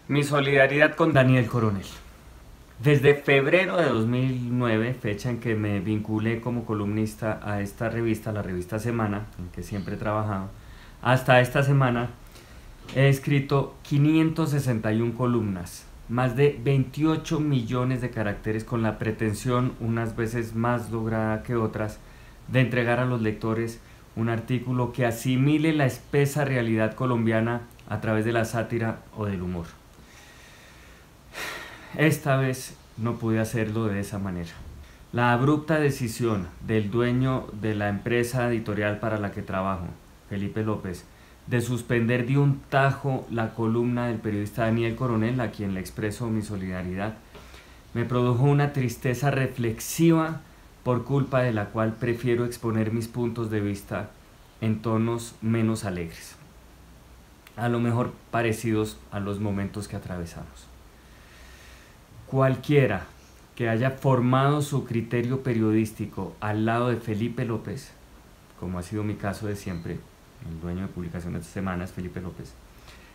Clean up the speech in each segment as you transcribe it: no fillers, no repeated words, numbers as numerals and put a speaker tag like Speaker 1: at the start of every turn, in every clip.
Speaker 1: Mi solidaridad con Daniel Coronel. Desde febrero de 2009, fecha en que me vinculé como columnista a esta revista, la revista Semana, en que siempre he trabajado, hasta esta semana he escrito 561 columnas, más de 28 millones de caracteres, con la pretensión, unas veces más lograda que otras, de entregar a los lectores un artículo que asimile la espesa realidad colombiana a través de la sátira o del humor. Esta vez no pude hacerlo de esa manera. La abrupta decisión del dueño de la empresa editorial para la que trabajo, Felipe López, de suspender de un tajo la columna del periodista Daniel Coronel, a quien le expreso mi solidaridad, me produjo una tristeza reflexiva, por culpa de la cual prefiero exponer mis puntos de vista en tonos menos alegres, a lo mejor parecidos a los momentos que atravesamos. Cualquiera que haya formado su criterio periodístico al lado de Felipe López, como ha sido mi caso de siempre, el dueño de Publicaciones de Semanas, Felipe López,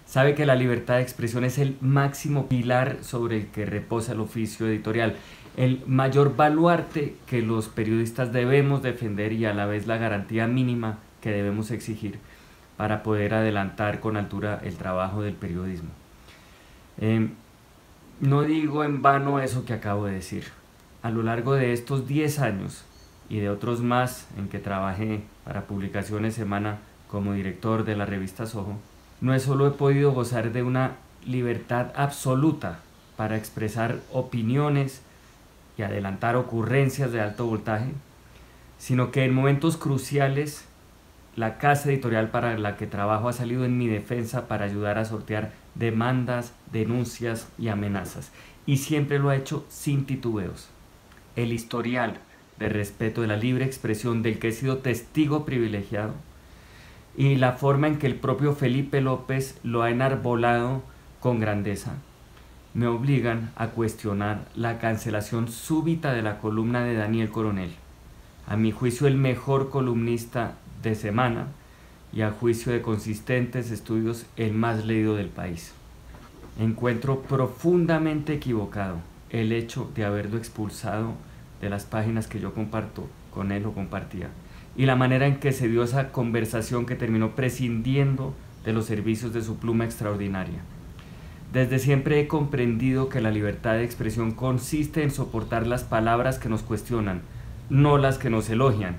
Speaker 1: sabe que la libertad de expresión es el máximo pilar sobre el que reposa el oficio editorial, el mayor baluarte que los periodistas debemos defender y a la vez la garantía mínima que debemos exigir para poder adelantar con altura el trabajo del periodismo. No digo en vano eso que acabo de decir. A lo largo de estos 10 años y de otros más en que trabajé para Publicaciones Semana como director de la revista Soho, no solo he podido gozar de una libertad absoluta para expresar opiniones y adelantar ocurrencias de alto voltaje, sino que en momentos cruciales la casa editorial para la que trabajo ha salido en mi defensa para ayudar a sortear demandas, denuncias y amenazas, y siempre lo ha hecho sin titubeos. El historial de respeto de la libre expresión del que he sido testigo privilegiado y la forma en que el propio Felipe López lo ha enarbolado con grandeza me obligan a cuestionar la cancelación súbita de la columna de Daniel Coronel, a mi juicio el mejor columnista de Semana y a juicio de consistentes estudios el más leído del país. Encuentro profundamente equivocado el hecho de haberlo expulsado de las páginas que yo comparto con él o compartía, y la manera en que se dio esa conversación que terminó prescindiendo de los servicios de su pluma extraordinaria. Desde siempre he comprendido que la libertad de expresión consiste en soportar las palabras que nos cuestionan, no las que nos elogian.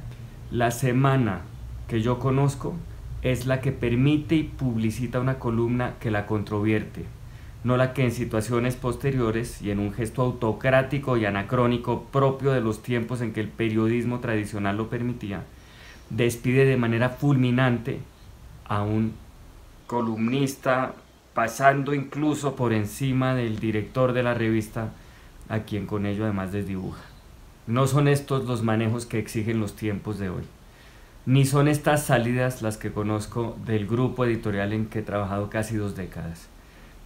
Speaker 1: La Semana que yo conozco es la que permite y publicita una columna que la controvierte, no la que en situaciones posteriores y en un gesto autocrático y anacrónico propio de los tiempos en que el periodismo tradicional lo permitía, despide de manera fulminante a un columnista, pasando incluso por encima del director de la revista, a quien con ello además desdibuja. No son estos los manejos que exigen los tiempos de hoy, ni son estas salidas las que conozco del grupo editorial en que he trabajado casi 2 décadas.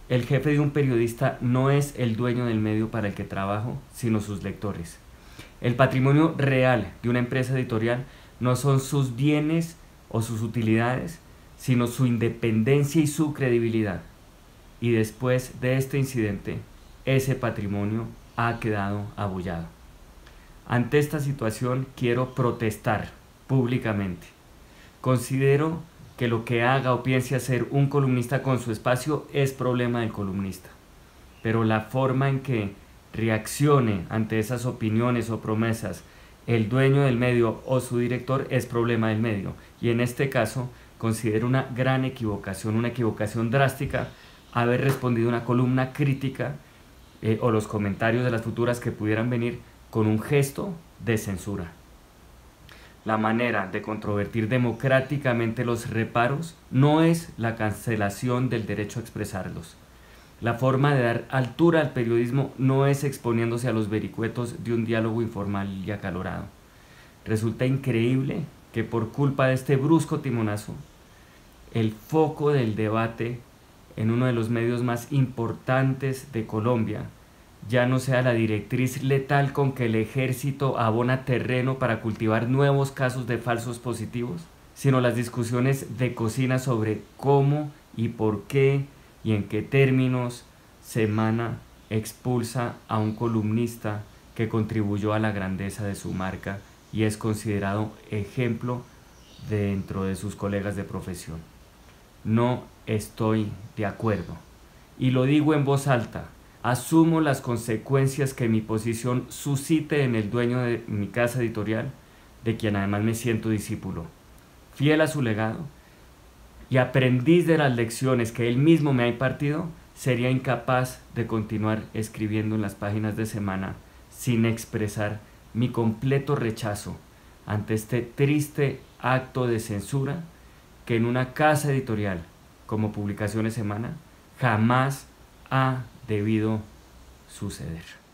Speaker 1: El jefe de un periodista no es el dueño del medio para el que trabajo, sino sus lectores. El patrimonio real de una empresa editorial no son sus bienes o sus utilidades, sino su independencia y su credibilidad. Y después de este incidente, ese patrimonio ha quedado abullado. Ante esta situación quiero protestar públicamente. Considero que lo que haga o piense hacer un columnista con su espacio es problema del columnista, pero la forma en que reaccione ante esas opiniones o promesas el dueño del medio o su director es problema del medio, y en este caso considero una gran equivocación, una equivocación drástica, haber respondido una columna crítica o los comentarios de las futuras que pudieran venir con un gesto de censura. La manera de controvertir democráticamente los reparos no es la cancelación del derecho a expresarlos. La forma de dar altura al periodismo no es exponiéndose a los vericuetos de un diálogo informal y acalorado. Resulta increíble que por culpa de este brusco timonazo, el foco del debate en uno de los medios más importantes de Colombia ya no sea la directriz letal con que el ejército abona terreno para cultivar nuevos casos de falsos positivos, sino las discusiones de cocina sobre cómo y por qué y en qué términos Semana expulsa a un columnista que contribuyó a la grandeza de su marca y es considerado ejemplo dentro de sus colegas de profesión. No estoy de acuerdo. Y lo digo en voz alta. Asumo las consecuencias que mi posición suscite en el dueño de mi casa editorial, de quien además me siento discípulo, fiel a su legado y aprendiz de las lecciones que él mismo me ha impartido. Sería incapaz de continuar escribiendo en las páginas de Semana sin expresar mi completo rechazo ante este triste acto de censura que en una casa editorial como Publicaciones Semana jamás ha debido suceder.